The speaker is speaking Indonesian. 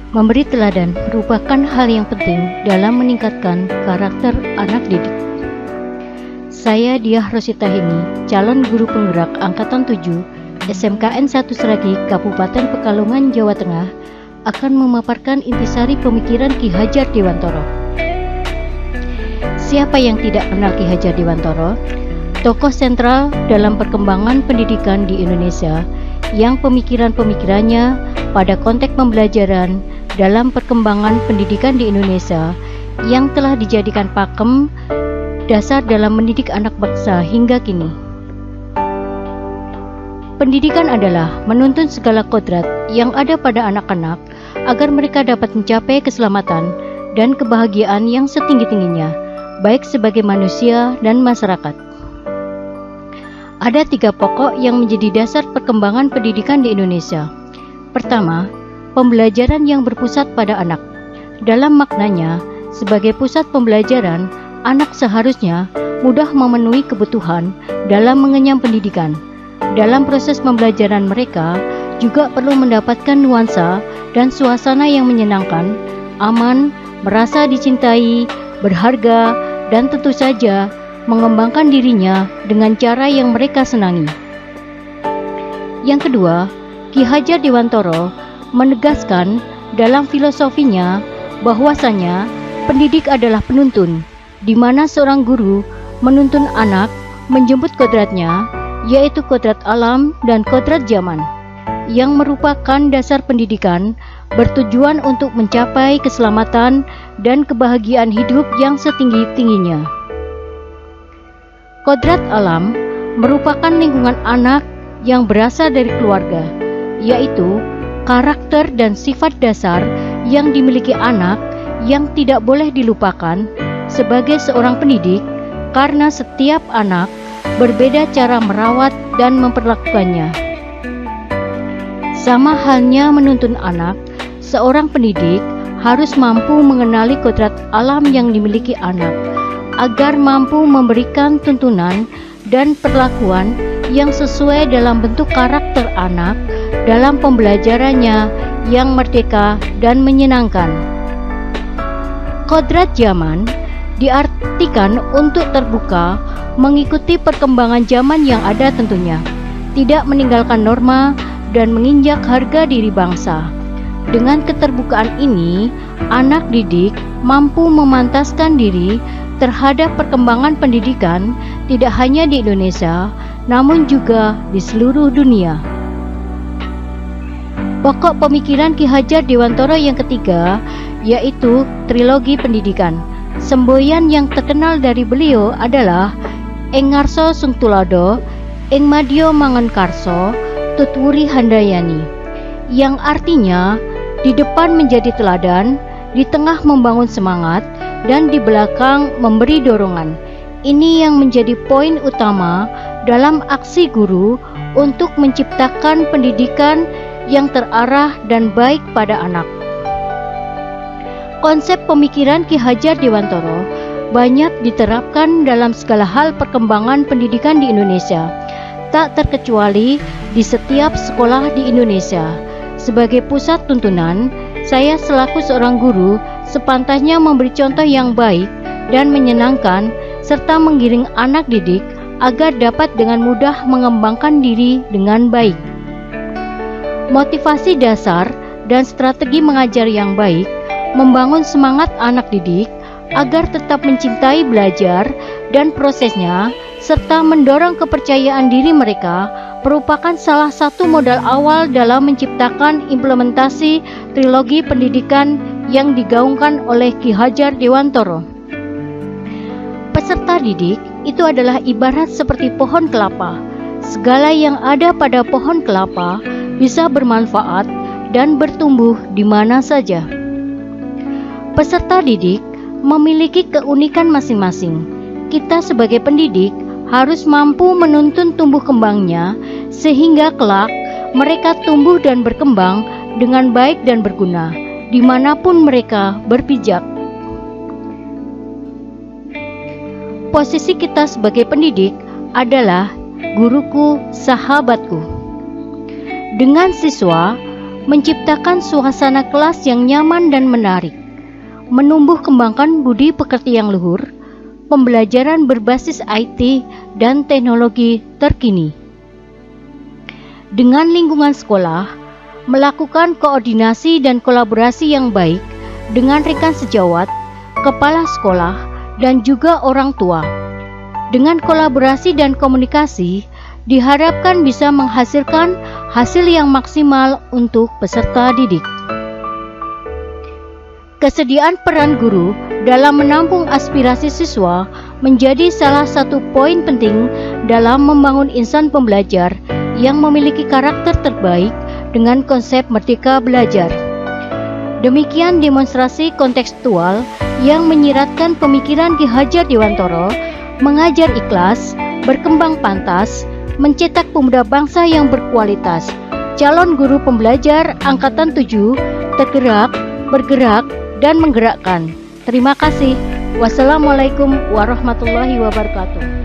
Memberi teladan merupakan hal yang penting dalam meningkatkan karakter anak didik. Saya Diah Rositahini, calon guru penggerak Angkatan 7 SMKN 1 Sragi, Kabupaten Pekalongan, Jawa Tengah, akan memaparkan intisari pemikiran Ki Hajar Dewantara. Siapa yang tidak kenal Ki Hajar Dewantara? Tokoh sentral dalam perkembangan pendidikan di Indonesia yang pemikiran-pemikirannya pada konteks pembelajaran dalam perkembangan pendidikan di Indonesia yang telah dijadikan pakem dasar dalam mendidik anak bangsa hingga kini. Pendidikan adalah menuntun segala kodrat yang ada pada anak-anak agar mereka dapat mencapai keselamatan dan kebahagiaan yang setinggi-tingginya, baik sebagai manusia dan masyarakat. Ada 3 pokok yang menjadi dasar perkembangan pendidikan di Indonesia. Pertama, pembelajaran yang berpusat pada anak. Dalam maknanya, sebagai pusat pembelajaran, anak seharusnya mudah memenuhi kebutuhan dalam mengenyam pendidikan. Dalam proses pembelajaran mereka juga perlu mendapatkan nuansa dan suasana yang menyenangkan, aman, merasa dicintai, berharga, dan tentu saja mengembangkan dirinya dengan cara yang mereka senangi. Yang kedua, Ki Hajar Dewantara menegaskan dalam filosofinya bahwasanya pendidik adalah penuntun, di mana seorang guru menuntun anak menjemput kodratnya, yaitu kodrat alam dan kodrat zaman, yang merupakan dasar pendidikan bertujuan untuk mencapai keselamatan dan kebahagiaan hidup yang setinggi-tingginya. Kodrat alam merupakan lingkungan anak yang berasal dari keluarga, yaitu karakter dan sifat dasar yang dimiliki anak yang tidak boleh dilupakan sebagai seorang pendidik, karena setiap anak berbeda cara merawat dan memperlakukannya. Sama halnya menuntun anak, seorang pendidik harus mampu mengenali kodrat alam yang dimiliki anak, agar mampu memberikan tuntunan dan perlakuan yang sesuai dalam bentuk karakter anak dalam pembelajarannya yang merdeka dan menyenangkan. Kodrat zaman diartikan untuk terbuka, mengikuti perkembangan zaman yang ada tentunya, tidak meninggalkan norma dan menginjak harga diri bangsa. Dengan keterbukaan ini, anak didik mampu memantaskan diri terhadap perkembangan pendidikan tidak hanya di Indonesia, namun juga di seluruh dunia. Pokok pemikiran Ki Hajar Dewantara yang ketiga yaitu trilogi pendidikan. Semboyan yang terkenal dari beliau adalah Ing ngarsa sung tuladha, ing madya mangan karsa, tutwuri handayani, yang artinya di depan menjadi teladan, di tengah membangun semangat, dan di belakang memberi dorongan. Ini yang menjadi poin utama dalam aksi guru untuk menciptakan pendidikan yang terarah dan baik pada anak. Konsep pemikiran Ki Hajar Dewantara banyak diterapkan dalam segala hal perkembangan pendidikan di Indonesia, tak terkecuali di setiap sekolah di Indonesia. Sebagai pusat tuntunan, saya selaku seorang guru sepantasnya memberi contoh yang baik dan menyenangkan serta menggiring anak didik agar dapat dengan mudah mengembangkan diri dengan baik. Motivasi dasar dan strategi mengajar yang baik membangun semangat anak didik agar tetap mencintai belajar dan prosesnya serta mendorong kepercayaan diri mereka merupakan salah satu modal awal dalam menciptakan implementasi trilogi pendidikan yang digaungkan oleh Ki Hajar Dewantara. Peserta didik itu adalah ibarat seperti pohon kelapa. Segala yang ada pada pohon kelapa bisa bermanfaat dan bertumbuh di mana saja. Peserta didik memiliki keunikan masing-masing. Kita sebagai pendidik harus mampu menuntun tumbuh kembangnya sehingga kelak mereka tumbuh dan berkembang dengan baik dan berguna dimanapun mereka berpijak. Posisi kita sebagai pendidik adalah guruku, sahabatku. dengan siswa menciptakan suasana kelas yang nyaman dan menarik, menumbuh kembangkan budi pekerti yang luhur, pembelajaran berbasis IT dan teknologi terkini. Dengan lingkungan sekolah, melakukan koordinasi dan kolaborasi yang baik dengan rekan sejawat, kepala sekolah, dan juga orang tua. Dengan kolaborasi dan komunikasi, diharapkan bisa menghasilkan hasil yang maksimal untuk peserta didik. Kesediaan peran guru dalam menampung aspirasi siswa menjadi salah satu poin penting dalam membangun insan pembelajar yang memiliki karakter terbaik dengan konsep merdeka belajar. Demikian demonstrasi kontekstual yang menyiratkan pemikiran Ki Hajar Dewantara, mengajar ikhlas, berkembang pantas, mencetak pemuda bangsa yang berkualitas. Calon guru pembelajar Angkatan 7 tergerak, bergerak, dan menggerakkan. Terima kasih. Wassalamualaikum warahmatullahi wabarakatuh.